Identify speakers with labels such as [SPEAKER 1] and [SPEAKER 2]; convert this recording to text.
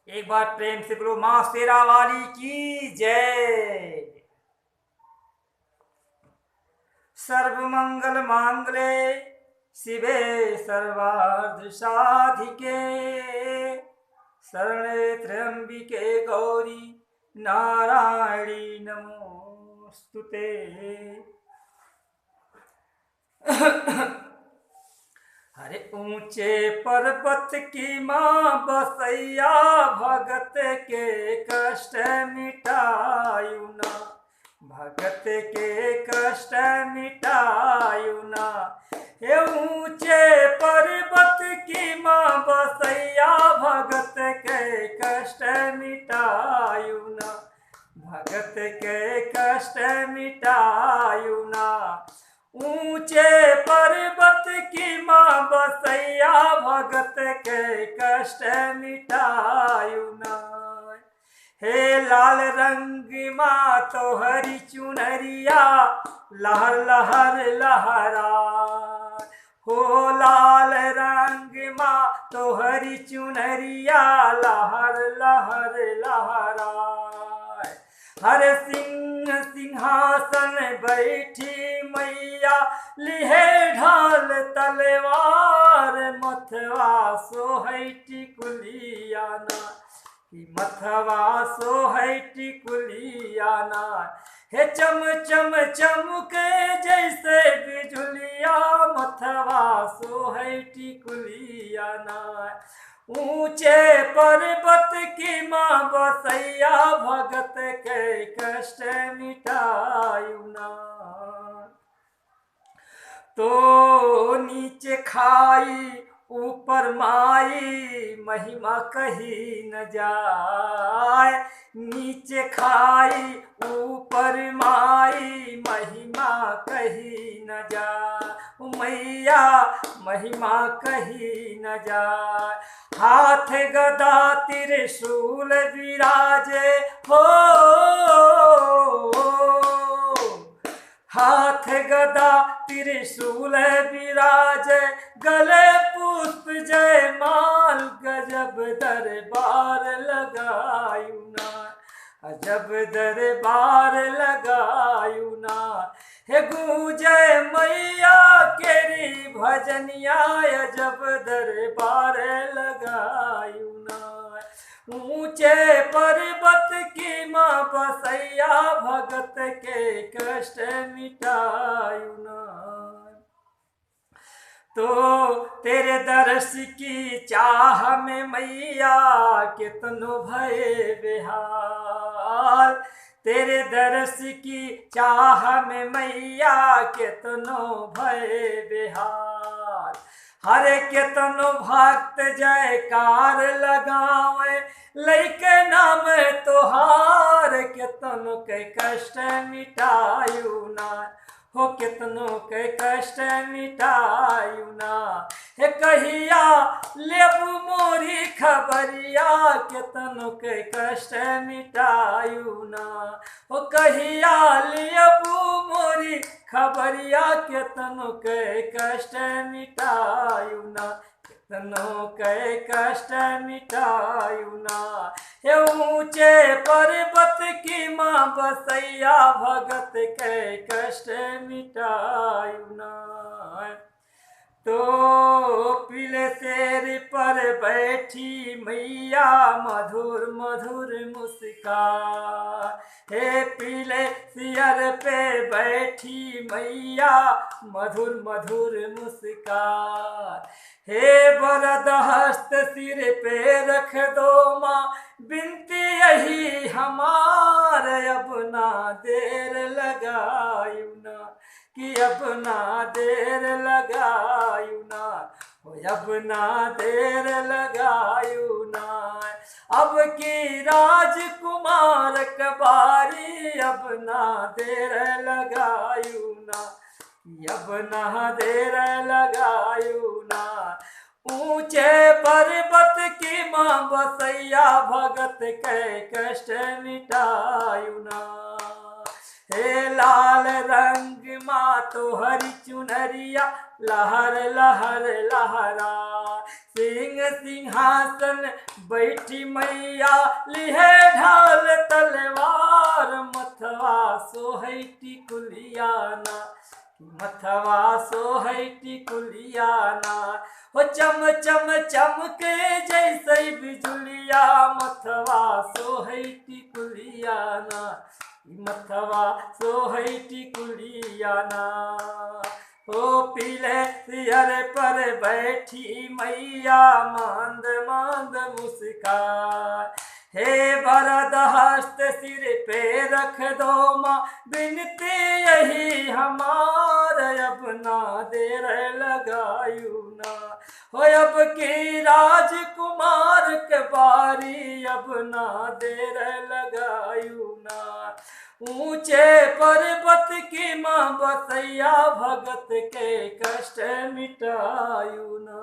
[SPEAKER 1] एक बार प्रेम से बोलो माँ शेरा वाली की जय। सर्व मंगल मांगले शिवे सर्वार्थ साधिके शरणे त्र्यंबिके गौरी नारायणी नमोस्तुते। हरे ऊंचे पर्वत की माँ बसैया भगत के कष्ट मिटायु ना, भगत के कष्ट मिटायु ना। हे ऊंचे पर्वत की माँ बसैया भगत के कष्ट मिटायु ना, भगत के कष्ट मिटायु ना। ऊंचे पर्वत की माँ बसैया भगत के कष्ट मिटायु ना। हे लाल रंग माँ तोहरी चुनरिया लहर लहर लहरा, हो लाल रंग माँ तोहरी चुनरिया लहर लहर लहरा। हर सिंह सिंहासन बैठी मैया लिहे ढाल तलवार, मथवा सोहै टिकुलिया ना, मथवा सोहै टिकुलिया ना। हे चम चम चमके जैसे बिजुलिया, मथवा सोहै टिकुलिया ना। ऊंचे पर्वत की माँ बसैया भगत के कष्ट मिटायु ना। तो नीचे खाई ऊपर माई महिमा कही न जाए, नीचे खाई ऊपर माई महिमा कही न जाए, मैया महिमा कही न जाए। हाथ गदा त्रिशूल विराजे हो, हाथ गदा त्रिशूल विराजे, गले पुष्प जय माल, गजब दरबार लगायु ना, अजब दरबार लगायु ना। हे गूंजे मैया केरी भजनिया, अजब दरबार लगायु ना। ऊंचे पर्वत की माँ बसैया भगत के कष्ट मिटायु ना। तो तेरे दर्श की चाह में मैया कितनो भये बेहाल, तेरे दर्श की चाह में मैया कितनो भये बेहाल। हरे कितनो भक्त जयकार लगावे लैके नाम तोहार, कितनो के कष्ट मिटायु ना, हो कितनो के कष्ट मिटायु ना। हे कहिया लेबू मोरी खबरिया, कितनो के कष्ट मिटायु ना, हो कहिया लेबू मोरी खबरिया, कितनो के कष्ट मिटायु ना, कितनो के कष्ट मिटायु ना। हे ऊंचे पर्वत की माँ बसैया भगत के कष्ट मिटायु ना। तो पीले शेर पर बैठी मैया मधुर मधुर मुस्कान, हे पीले सियर पे बैठी मैया मधुर मधुर मुस्कान। हे वरद हस्त सिर पे रख दो माँ, बिनती यही हमार, अब ना देर लगायु ना, कि अब ना देर लगायु ना, अब ना देर लगायु ना। अब की राजकुमार कबारी, अब ना देर लगायु ना, अब ना देर लगायु ना। ऊंचे पर्वत की माँ बसैया भगत के कष्ट मिटायु ना। हे लाल रंग माँ तोहरी चुनरिया लहर लहर लहरा, सिंह सिंहासन बैठी मैया लिहे ढाल तलवार मथवा सोहै टिकुलियाना मथवा सोहै टिकुलियाना हो चम चम चमके जैसे बिजुलिया मथवा सोहै टिकुलियाना मथवा सोहै टिकुलियाना हो पीले सिर पर बैठी मैया मांद मांद मुस्कान हे भरत हस्त सिर पे रख दो माँ बिनती यही हमार अब ना देर लगायू ना हो अब की राजकुमार के बारी अब ना देर लगायू ना ऊंचे पर्वत की माँ बसैया भगत के कष्ट मिटायू ना।